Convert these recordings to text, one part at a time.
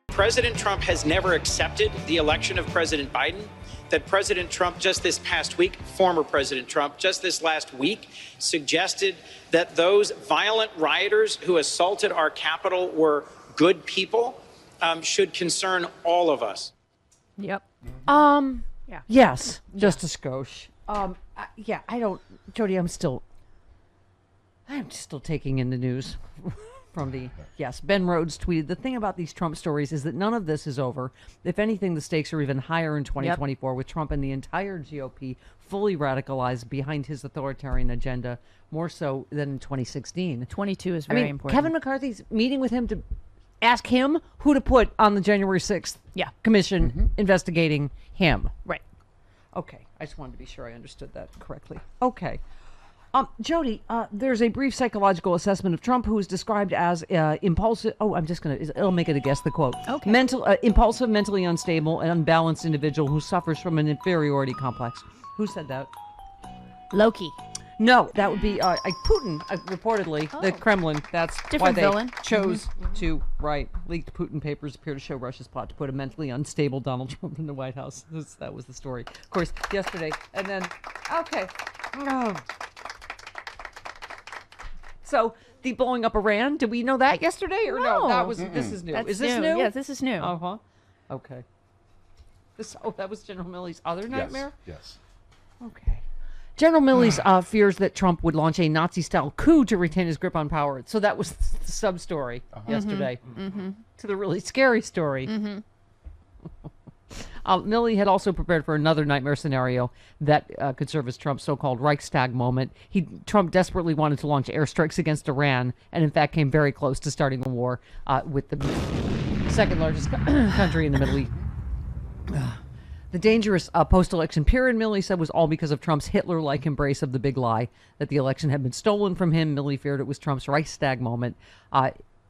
President Trump has never accepted the election of President Biden. That President Trump just this past week, former President Trump, just this last week, suggested that those violent rioters who assaulted our Capitol were good people, should concern all of us. Yep. Yeah. Yes, just a skosh. Yeah, I don't, Jody, I'm still taking in the news from the, yes, Ben Rhodes tweeted, the thing about these Trump stories is that none of this is over. If anything, the stakes are even higher in 2024 with Trump and the entire GOP fully radicalized behind his authoritarian agenda, more so than in 2016. 22 is very important. Kevin McCarthy's meeting with him to ask him who to put on the January 6th commission investigating him. Right. Okay. I just wanted to be sure I understood that correctly. Okay. Jody, there's a brief psychological assessment of Trump, who is described as impulsive. Oh, I'll make it a guess, the quote. Okay. Impulsive, mentally unstable, and unbalanced individual who suffers from an inferiority complex. Who said that? Loki. No, that would be Putin, reportedly. The Kremlin. That's Different why they villain. chose to write. Leaked Putin papers appear to show Russia's plot to put a mentally unstable Donald Trump in the White House. That was the story. Of course, yesterday. And then, okay. So, the blowing up Iran, did we know that yesterday or no? That was, this is new. That's Is this new? new? Yeah, this is new. Uh-huh. Okay. That was General Milley's other nightmare? Yes. Okay. General Milley's fears that Trump would launch a Nazi-style coup to retain his grip on power. So that was the sub-story yesterday to the really scary story. Milley had also prepared for another nightmare scenario that could serve as Trump's so-called Reichstag moment. Trump desperately wanted to launch airstrikes against Iran, and in fact came very close to starting a war with the second largest country in the Middle East. The dangerous post-election period, Milley said, was all because of Trump's Hitler-like embrace of the big lie that the election had been stolen from him. Milley feared it was Trump's Reichstag moment,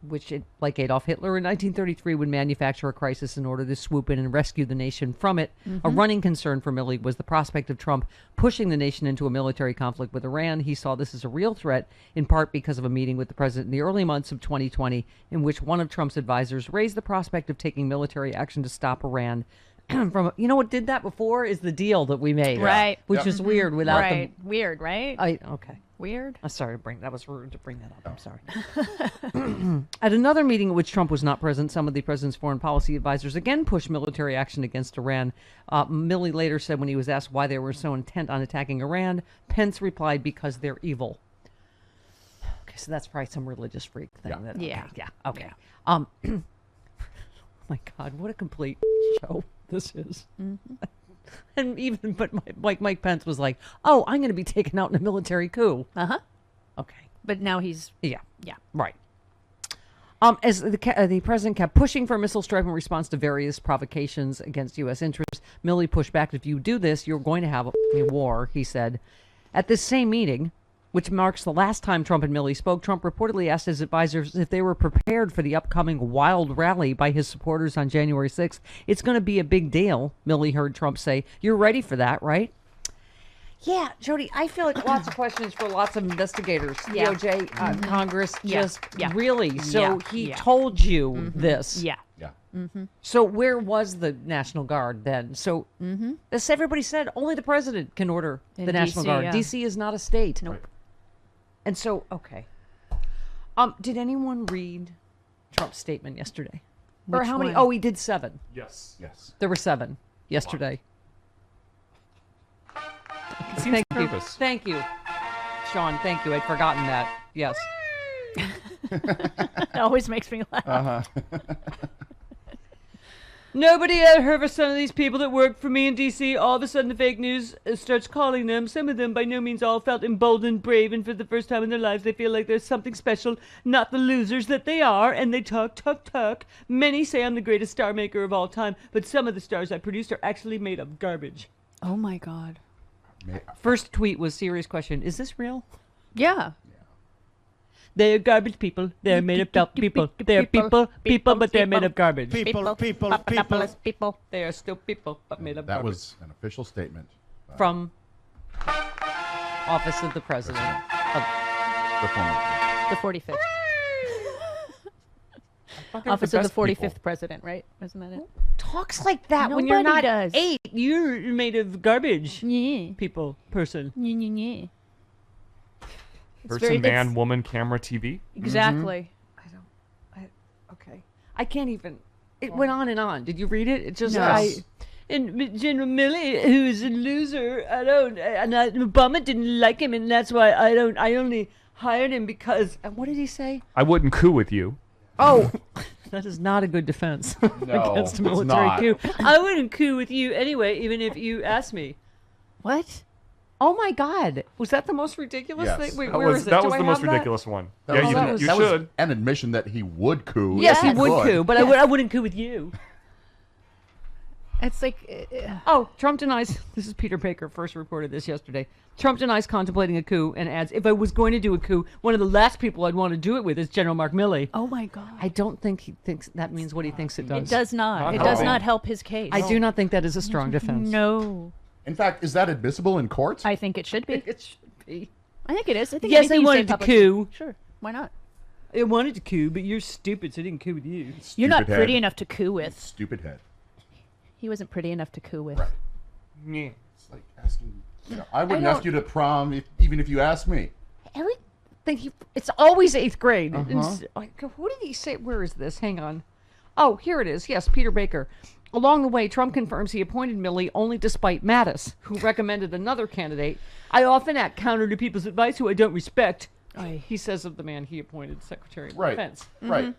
which, like Adolf Hitler in 1933, would manufacture a crisis in order to swoop in and rescue the nation from it. A running concern for Milley was the prospect of Trump pushing the nation into a military conflict with Iran. He saw this as a real threat, in part because of a meeting with the president in the early months of 2020, in which one of Trump's advisors raised the prospect of taking military action to stop Iran. From what did that before is the deal that we made, right? Which was weird without them. Weird, right? Okay. Weird. I'm sorry that was rude to bring that up. I'm sorry. At another meeting at which Trump was not present, some of the president's foreign policy advisors again pushed military action against Iran. Milley later said when he was asked why they were so intent on attacking Iran, Pence replied, because they're evil. Okay, so that's probably some religious freak thing. Okay. Oh my God, what a complete show this is. And Mike Pence was like, "Oh, I'm going to be taken out in a military coup." Okay, but now he's right. As the president kept pushing for a missile strike in response to various provocations against U.S. interests, Milley pushed back. If you do this, you're going to have a war, he said. At this same meeting, which marks the last time Trump and Milley spoke, Trump reportedly asked his advisors if they were prepared for the upcoming wild rally by his supporters on January 6th. It's going to be a big deal, Milley heard Trump say. You're ready for that, right? Yeah, Jody, I feel like lots of questions for lots of investigators, DOJ, Congress, really. So he told you this. Yeah. So where was the National Guard then? So as everybody said, only the president can order the National Guard. DC is not a state. Nope. And so, okay. Did anyone read Trump's statement yesterday? Or how many? one? Oh, he did 7. Yes. There were 7 yesterday. Thank you. Thank you, Sean. Thank you. I'd forgotten that. Yes. It always makes me laugh. Nobody ever heard of some of these people that work for me in D.C. All of a sudden, the fake news starts calling them. Some of them, by no means all, felt emboldened, brave, and for the first time in their lives, they feel like there's something special, not the losers that they are, and they talk. Many say I'm the greatest star maker of all time, but some of the stars I produced are actually made of garbage. Oh, my God. First tweet was serious question. Is this real? Yeah. They're garbage people. They're made of dumb people. They're people, but they're made of garbage. People. People. They are still people, but made of That garbage. was an official statement. From Office of the President. Of The former. The 45th. They're Office the of the best 45th people. president, right? Isn't that it? talks like that when you're Nobody not does. 8. You're made of garbage. Yeah. People, person. Yeah. Person, man, woman, camera, TV. Exactly. Okay. I can't even. It went on and on. Did you read it? It just. Yes. And General Milley, who's a loser, Obama didn't like him, and that's why I only hired him because. What did he say? I wouldn't coup with you. Oh, that is not a good defense No, against a it's military not. coup. I wouldn't coup with you anyway, even if you asked me. What? Oh my God, was that the most ridiculous Yes. thing? Wait, That where was is it? that Do was I the most have that? ridiculous one. That Yeah, was- you that was should. an admission that he would coup. Yes, if he would could. coup, but I wouldn't coup with you. It's like. Oh, Trump denies. This is Peter Baker, first reported this yesterday. Trump denies contemplating a coup and adds, if I was going to do a coup, one of the last people I'd want to do it with is General Mark Milley. Oh my God. I don't think he thinks that means what he thinks it does. It does not. Not It does helping. not help his case. I do not think that is a strong defense. No. In fact, is that admissible in court? I think it should be. It should be. I think it is. I think Yes, anything I you say wanted to publicly- coup. Sure. Why not? I wanted to coup, but you're stupid, so I didn't coup with you. You're not Stupid pretty head. enough to coup with. Stupid head. He wasn't pretty enough to coup with. Right. Yeah. It's like asking. I wouldn't don't- ask you to prom even if you asked me. Everything it's always 8th grade. Who did he say? Where is this? Hang on. Oh, here it is. Yes, Peter Baker. Along the way, Trump confirms he appointed Milley only despite Mattis, who recommended another candidate. I often act counter to people's advice who I don't respect. He says of the man he appointed Secretary of Right. Defense. Right.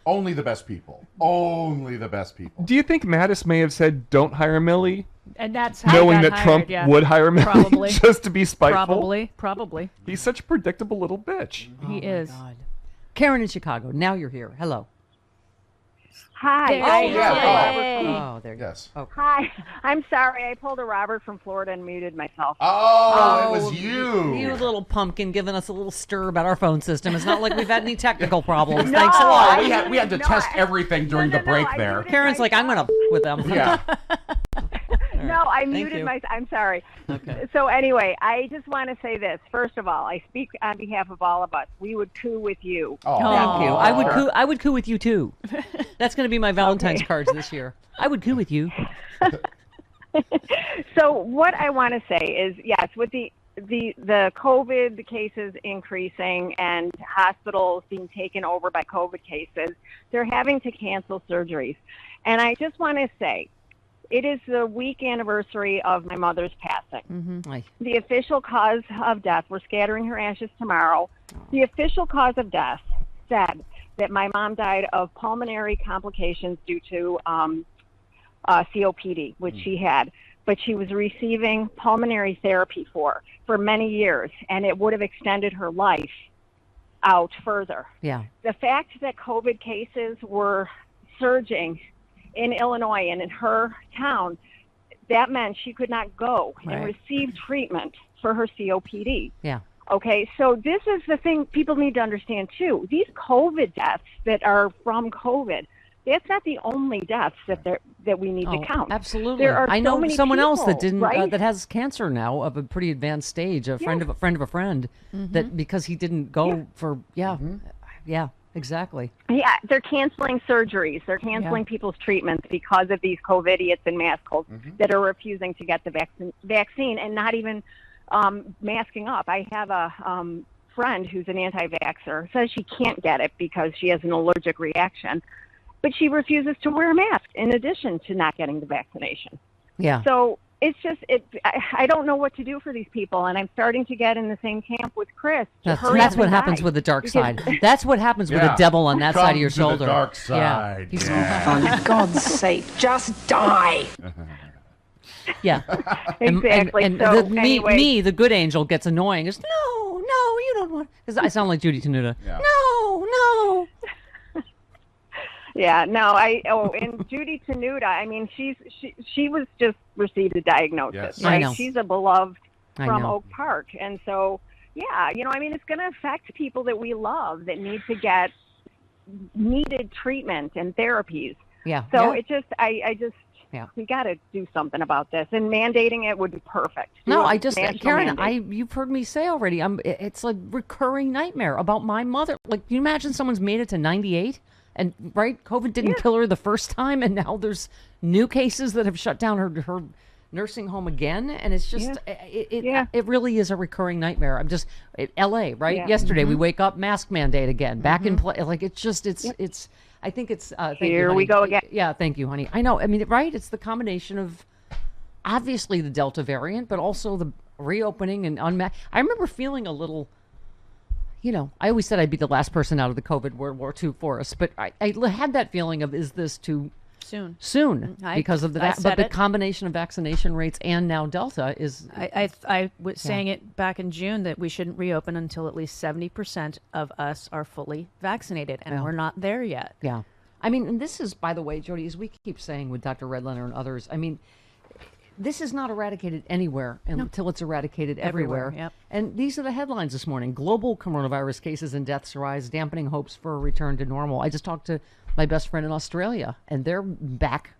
Only the best people. Only the best people. Do you think Mattis may have said don't hire Milley, And that's how knowing he that got Trump hired, yeah. would hire Milley Probably. just to be spiteful? Probably. He's such a predictable little bitch. He is. God. Karen in Chicago. Now you're here. Hello. Hi. There I- she is. yeah. Yay. Oh, there you go. Yes. Hi. I'm sorry. I pulled a Robert from Florida and muted myself. Oh, it was you. You little pumpkin giving us a little stir about our phone system. It's not like we've had any technical problems. No, Thanks a lot. We had to No, test I- everything during no, the no, break I there. muted Karen's like, I'm going to with them. Yeah. No, I Thank muted you. myself. I'm sorry. Okay. So anyway, I just want to say this. First of all, I speak on behalf of all of us. We would coup with you. Oh, Thank you. I would sure. coup. I would coup with you too. That's going to be my Valentine's cards this year. I would coup with you. So what I want to say is, yes, with the COVID cases increasing and hospitals being taken over by COVID cases, they're having to cancel surgeries. And I just want to say, it is the week anniversary of my mother's passing. Aye. The official cause of death, we're scattering her ashes tomorrow. The official cause of death said that my mom died of pulmonary complications due to COPD, which she had, but she was receiving pulmonary therapy for many years, and it would have extended her life out further. Yeah. The fact that COVID cases were surging in Illinois and in her town, that meant she could not go and Right. receive treatment for her COPD. Yeah. Okay, so this is the thing people need to understand too. These COVID deaths that are from COVID, that's not the only deaths that we need to count. Absolutely. There are I so know many someone else that people, didn't right? that has cancer now of a pretty advanced stage. A friend of a friend of a friend that because he didn't go for yeah, exactly. Yeah, they're canceling surgeries. They're canceling people's treatments because of these COVIDiots and maskholes that are refusing to get the vaccine and not even masking up. I have a friend who's an anti-vaxxer, says she can't get it because she has an allergic reaction, but she refuses to wear a mask in addition to not getting the vaccination. Yeah. So it's just, I don't know what to do for these people, and I'm starting to get in the same camp with Chris. That's what happens with the dark side. That's what happens with a devil on that side of your Come to the shoulder. dark side. Yeah. Yeah. For God's sake, just die. Yeah. Exactly. And So, me, anyway. the good angel, gets annoying. It's no, you don't want. Because I sound like Judy Tenuta. Yeah. No. Yeah, no, and Judy Tenuta, I mean, she was just received a diagnosis, Yes. I right? know. She's a beloved I from know. Oak Park, and so Yeah, I mean, it's going to affect people that we love that need to get needed treatment and therapies. Yeah. So yeah. it just, I just, Yeah. we got to do something about this, and mandating it would be perfect. No, Do a I just, national Karen, mandate. you've heard me say already, it's a recurring nightmare about my mother. Like, can you imagine someone's made it to 98 and, right, COVID didn't kill her the first time, and now there's new cases that have shut down her nursing home again, and it's just, it really is a recurring nightmare. I'm just, LA, right? Yeah. Yesterday, we wake up, mask mandate again, back in play. Like, it's just, it's, I think it's, thank you, Here honey. we go again. Yeah, thank you, honey. I know, I mean, right, it's the combination of, obviously the Delta variant, but also the reopening and I remember feeling a little, I always said I'd be the last person out of the COVID World War II for us, but I had that feeling of, is this too soon because of but the combination of vaccination rates and now Delta is. I was saying it back in June that we shouldn't reopen until at least 70% of us are fully vaccinated, and we're not there yet. Yeah. I mean, and this is, by the way, Jody, as we keep saying with Dr. Redlener and others, I mean, this is not eradicated anywhere until it's eradicated everywhere. Yep. And these are the headlines this morning. Global coronavirus cases and deaths rise, dampening hopes for a return to normal. I just talked to my best friend in Australia, and they're back,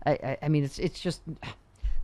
I mean, it's just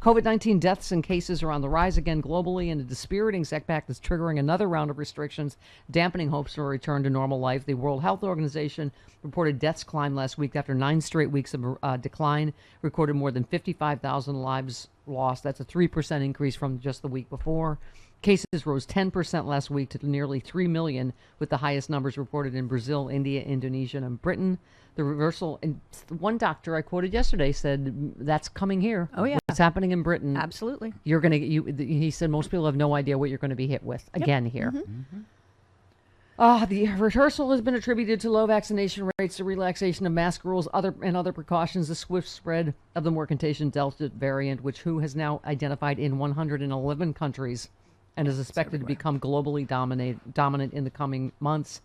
COVID-19 deaths and cases are on the rise again globally, and a dispiriting setback that's triggering another round of restrictions, dampening hopes for a return to normal life. The World Health Organization reported deaths climbed last week after 9 straight weeks of decline, recorded more than 55,000 lives lost. That's a 3% increase from just the week before. Cases rose 10% last week to nearly 3 million, with the highest numbers reported in Brazil, India, Indonesia, and Britain. The reversal, and one doctor I quoted yesterday said, that's coming here. Oh, yeah. It's happening in Britain. Absolutely. You're going to, he said, most people have no idea what you're going to be hit with again here. The reversal has been attributed to low vaccination rates, the relaxation of mask rules, other precautions, the swift spread of the more contagious Delta variant, which WHO has now identified in 111 countries and is expected to become globally dominant in the coming months.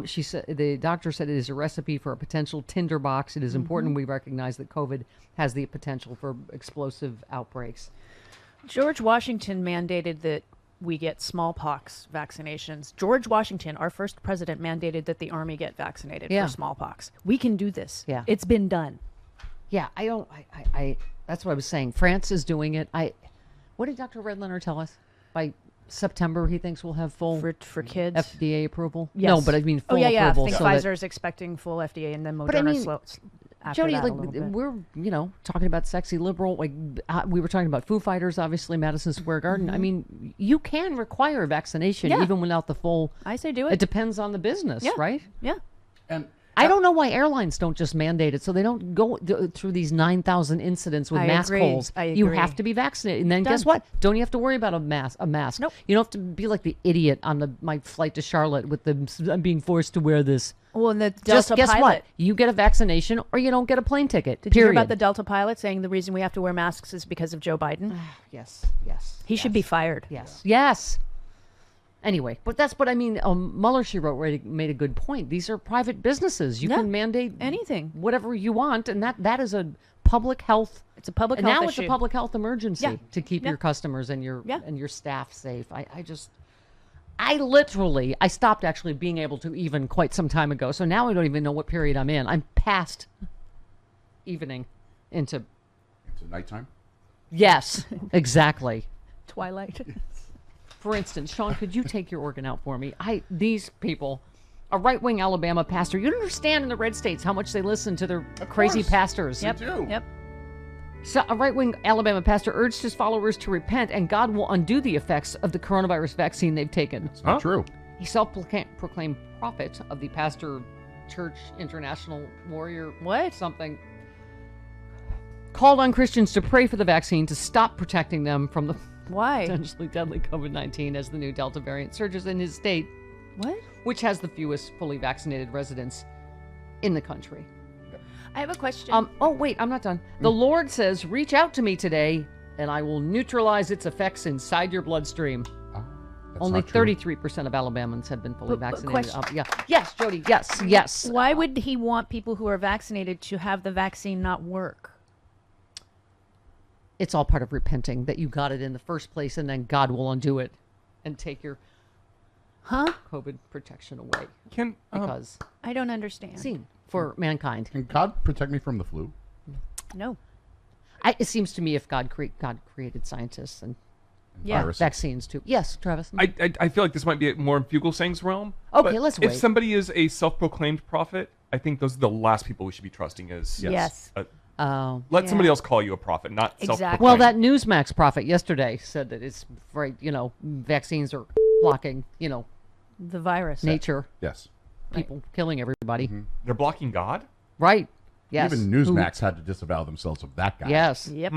She said, the doctor said, it is a recipe for a potential tinderbox. It is important we recognize that COVID has the potential for explosive outbreaks. George Washington mandated that we get smallpox vaccinations. George Washington, our first president, mandated that the army get vaccinated for smallpox. We can do this. Yeah. It's been done. Yeah, I that's what I was saying. France is doing it. What did Dr. Redlener tell us? By September, he thinks we'll have full for kids FDA approval. Yes. No, but I mean full approval. I think so Pfizer is expecting full FDA, and then Moderna But I mean, after Jody, that like a little bit. we're talking about sexy liberal. Like we were talking about Foo Fighters, obviously Madison Square Garden. I mean, you can require vaccination even without the full. I say do it. It depends on the business, right? Yeah. And I don't know why airlines don't just mandate it so they don't go through these 9,000 incidents with mask holes. You have to be vaccinated. And then guess what? Don't you have to worry about a mask? Nope. You don't have to be like the idiot on my flight to Charlotte with I'm being forced to wear this. Well, and the Delta Just guess pilot. what? You get a vaccination or you don't get a plane ticket. Did you hear about the Delta pilot saying the reason we have to wear masks is because of Joe Biden? Yes. He should be fired. Yes. Anyway, but that's what I mean. Mueller, she wrote, made a good point. These are private businesses. You can mandate anything, whatever you want, and that is a public health. It's a public health health now issue. It's a public health emergency to keep your customers and your staff safe. I stopped actually being able to even quite some time ago. So now I don't even know what period I'm in. I'm past evening into nighttime. Yes, exactly. Twilight. For instance, Sean, could you take your organ out for me? These people, a right-wing Alabama pastor, you don't understand in the red states how much they listen to their crazy pastors. Yep. They do. Yep. So a right-wing Alabama pastor urged his followers to repent, and God will undo the effects of the coronavirus vaccine they've taken. It's not true. He self-proclaimed prophet of the Pastor Church International Warrior something. Called on Christians to pray for the vaccine to stop protecting them from the potentially deadly COVID-19 as the new Delta variant surges in his state, which has the fewest fully vaccinated residents in the country. I have a question. Oh, wait, I'm not done. The Lord says, reach out to me today, and I will neutralize its effects inside your bloodstream. Only 33% of Alabamans have been fully vaccinated. Yes, Jody, yes. Why would he want people who are vaccinated to have the vaccine not work? It's all part of repenting that you got it in the first place, and then God will undo it and take your COVID protection away Can because I don't understand. seen for mankind. Can God protect me from the flu? No. It seems to me if God created scientists and Yeah. Viruses. vaccines too. Yes, Travis. I feel like this might be more in Fugelsang's realm. Okay, but let's If wait. somebody is a self-proclaimed prophet, I think those are the last people we should be trusting as. Yes. Let somebody Yeah. else call you a prophet, not Exactly. self-proclaimed. Well, that Newsmax prophet yesterday said that it's right. Vaccines are blocking. The virus. Nature, Yes. people killing everybody. They're blocking God? Right. Yes. Even Newsmax had to disavow themselves of that guy. Yes. Yep.